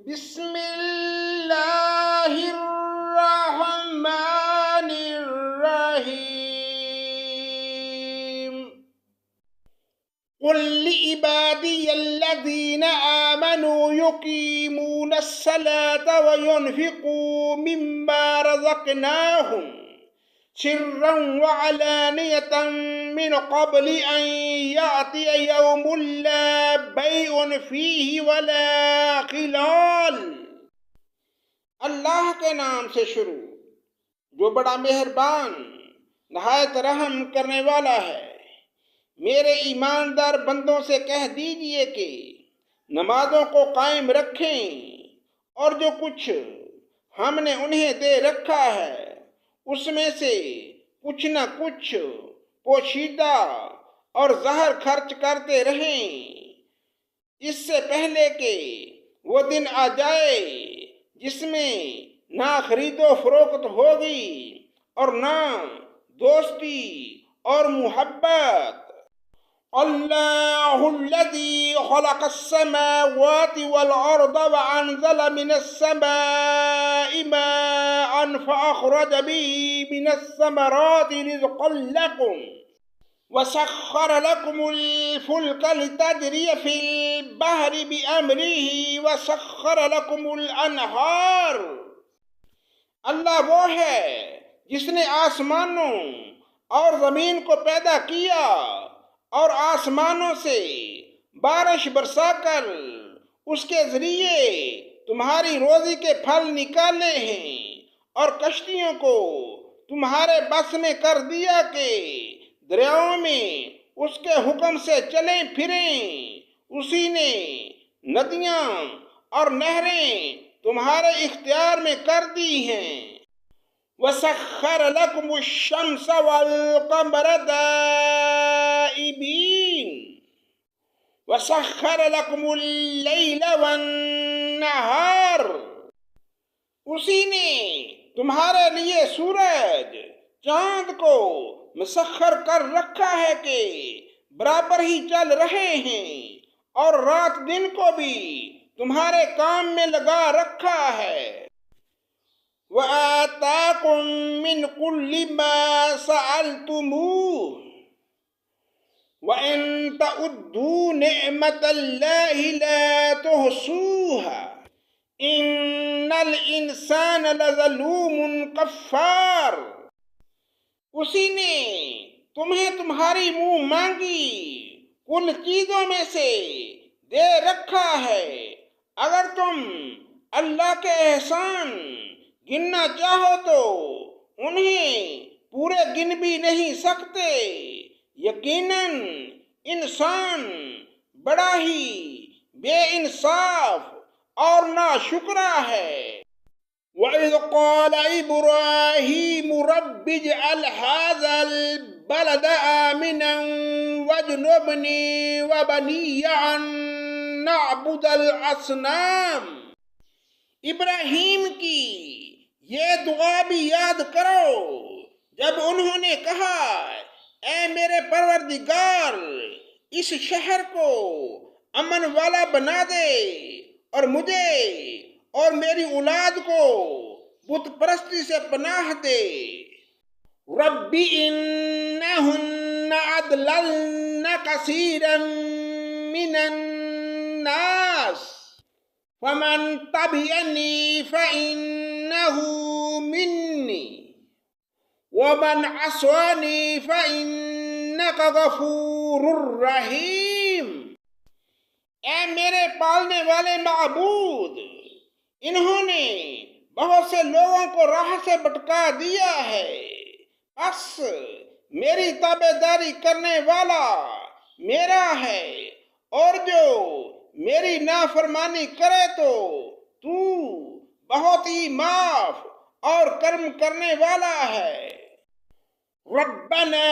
بسم اللہ الرحمن الرحیم قل لعبادی الذین آمنوا یقیمون الصلاة وینفقوا مما رزقناہم سرا وعلانیة من قبل ان یأتی یوم لا بیع فیہ ولا خلال۔ اللہ کے نام سے شروع جو بڑا مہربان نہایت رحم کرنے والا ہے۔ میرے ایماندار بندوں سے کہہ دیجئے کہ نمازوں کو قائم رکھیں اور جو کچھ ہم نے انہیں دے رکھا ہے اس میں سے کچھ نہ کچھ پوشیدہ اور ظاہر خرچ کرتے رہیں، اس سے پہلے کہ وہ دن آ جائے جس میں نہ خرید و فروخت ہوگی اور نہ دوستی اور محبت۔ اللہ الذی خلق السماوات والارض وانزل من السماء ماء فاخرج به من الثمرات رزقا لكم وسخر لكم الفلك لتجري في البحر بأمره وسخر لكم الانہار۔ اللہ وہ ہے جس نے آسمانوں اور زمین کو پیدا کیا اور آسمانوں سے بارش برسا کر اس کے ذریعے تمہاری روزی کے پھل نکالے ہیں اور کشتیوں کو تمہارے بس میں کر دیا کہ دریاؤں میں اس کے حکم سے چلیں پھریں۔ اسی نے ندیاں اور نہریں تمہارے اختیار میں کر دی ہیں۔ وَسَخَّرَ لَكُمُ الشَّمْسَ وَالْقَمَرَ دَائِبِينَ وَسَخَّرَ لَكُمُ اللَّيْلَ وَالنَّهَارَ۔ اسی نے تمہارے لیے سورج چاند کو مسخر کر رکھا ہے کہ برابر ہی چل رہے ہیں اور رات دن کو بھی تمہارے کام میں لگا رکھا ہے۔ وَآتَاكُم مِّن كُلِّ مَا سَأَلْتُمُوهُ وَإِن تَعُدُّوا نِعْمَةَ اللَّهِ لَا تُحْصُوهَا إِنَّ الْإِنسَانَ لَظَلُومٌ كَفَّارٌ۔ اسی نے تمہیں تمہاری منہ مانگی کل چیزوں میں سے دے رکھا ہے، اگر تم اللہ کے احسان گننا چاہو تو انہیں پورے گن بھی نہیں سکتے۔ یقیناً انسان بڑا ہی بے انصاف اور ناشکرا ہے۔ وَإِذْ قَالَ إِبْرَاهِيمُ رَبِّ اجْعَلْ هَٰذَا الْبَلَدَ آمِنًا وَاجْنُبْنِي وَبَنِيَّ أَن نَّعْبُدَ الْأَصْنَامَ۔ ابراہیم کی یہ دعا بھی یاد کرو جب انہوں نے کہا، اے میرے پروردگار، اس شہر کو امن والا بنا دے اور مجھے اور میری اولاد کو بت پرستی سے پناہ دے۔ رب انہن اضللن کثیرا من الناس فمن تبعنی فإنہ منی ومن عصانی فإنک غفور رحیم۔ اے میرے پالنے والے معبود، انہوں نے بہت سے لوگوں کو راہ سے بھٹکا دیا ہے، بس میری تابع داری کرنے والا میرا ہے، اور جو میری نافرمانی کرے تو تو بہت ہی معاف اور کرم کرنے والا ہے۔ ربنا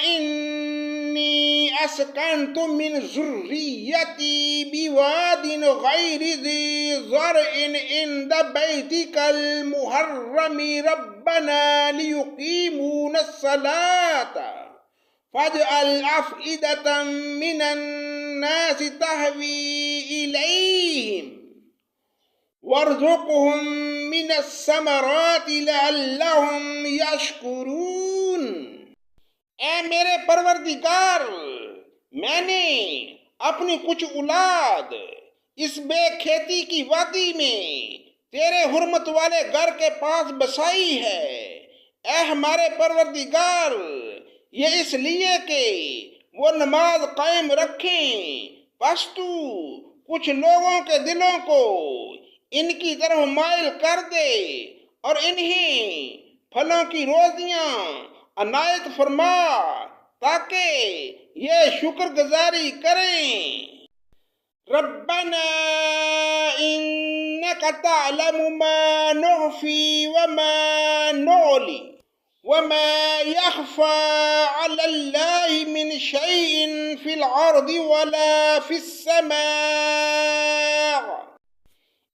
انی اسکنت من ذریتی بواد غیر ذی زرع عند بیتک المحرم ربنا لیقیمون الصلاة فاجعل أفئدة من الناس تهوی الیہم وارزقهم من الثمرات لعلهم يشكرون۔ اے میرے پروردگار، میں نے اپنی کچھ اولاد اس بے کھیتی کی وادی میں تیرے حرمت والے گھر کے پاس بسائی ہے۔ اے ہمارے پروردگار، یہ اس لیے کہ وہ نماز قائم رکھیں، پس تو کچھ لوگوں کے دلوں کو ان کی طرف مائل کر دے اور انہیں پھلوں کی روزیاں عنایت فرما تاکہ یہ شکر گزاری کریں۔ ربنا انک تعلم ما نخفی وما نعلی وما يخفى على الله من شيء في الأرض ولا في السماء۔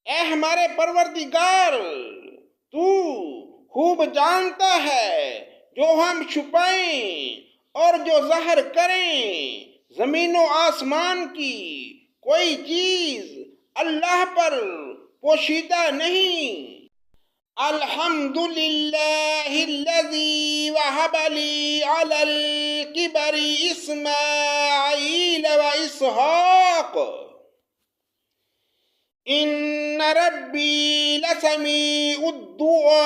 اے ہمارے پروردگار، تو خوب جانتا ہے جو ہم چھپائیں اور جو ظاہر کریں۔ زمین و آسمان کی کوئی چیز اللہ پر پوشیدہ نہیں۔ الحمدللہ الذی وہب لی علی الکبر اسماعیل و اسحاق ان ربی لسمیع الدعاء۔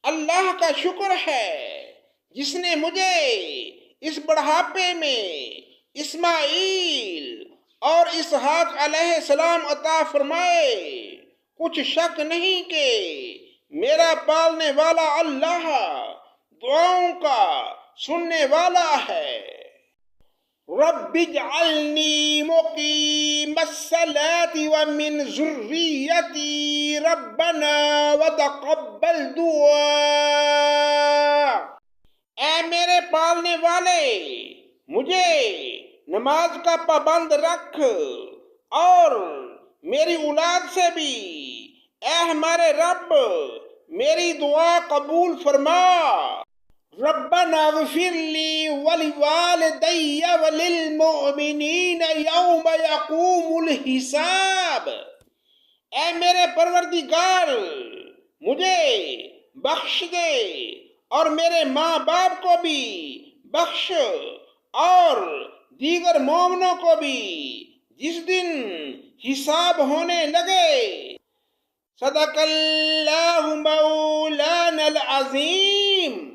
اللہ کا شکر ہے جس نے مجھے اس بڑھاپے میں اسماعیل اور اسحاق علیہ السلام عطا فرمائے۔ کچھ شک نہیں کہ میرا پالنے والا اللہ دعاؤں کا سننے والا ہے۔ رب اجعلنی مقیم الصلاة ومن ذریتی ربنا وتقبل دعاء۔ اے میرے پالنے والے، مجھے نماز کا پابند رکھ اور میری اولاد سے بھی۔ اے ہمارے رب، میری دعا قبول فرما۔ ربنا اغفر لی ولوالدی وللمؤمنین یوم یقوم الحساب۔ اے میرے پروردگار، مجھے بخش دے اور میرے ماں باپ کو بھی بخش اور دیگر مومنوں کو بھی جس دن حساب ہونے لگے۔ صدق اللہ مولانا العظیم۔